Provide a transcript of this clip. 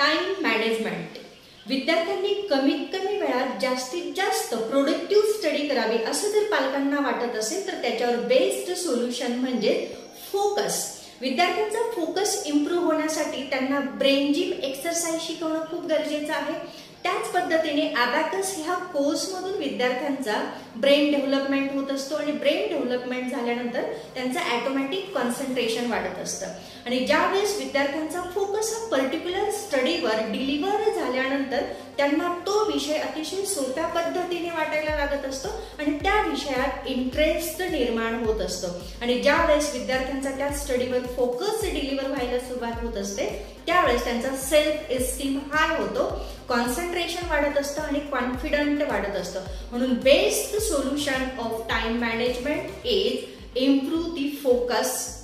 Time management. विद्यार्थ्यांनी कमीत कमी वेळात जास्तीत जास्त प्रोडक्टिव्ह स्टडी करावी असं जर पालकांना वाटत असेल तर त्याच्यावर बेस्ड सोल्युशन म्हणजे फोकस. विद्यार्थ्यांचा फोकस इम्प्रूव्ह होण्यासाठी त्यांना ब्रेन जिम एक्सरसाइज शिकवणं खूप गरजेचं आहे. त्याच पद्धतीने अबॅकस ह्या कोर्समधून विद्यार्थ्यांचा ब्रेन डेव्हलपमेंट होत असतो आणि ब्रेन डेव्हलपमेंट झाल्यानंतर त्यांचं ऑटोमॅटिक कॉन्सन्ट्रेशन वाढत असतं. आणि ज्यावेळेस विद्यार्थ्यांचा फोकस हा पर्टिक्युलर स्टडीवर डिलिव्हर झाल्यानंतर त्यांना तो विषय अतिशय सोप्या पद्धतीने वाटायला लागत असतो आणि त्या विषयात इंटरेस्ट निर्माण होत असतो. आणि ज्यावेळेस विद्यार्थ्यांचा त्या स्टडीवर फोकस डिलिव्हर व्हायला सुरुवात होत असते त्यावेळेस त्यांचा सेल्फ एस्टीम हाय होतो, कॉन्सन्ट्रेशन वाढत असतं आणि कॉन्फिडंट वाढत असतं. म्हणून best solution of time management is improve the focus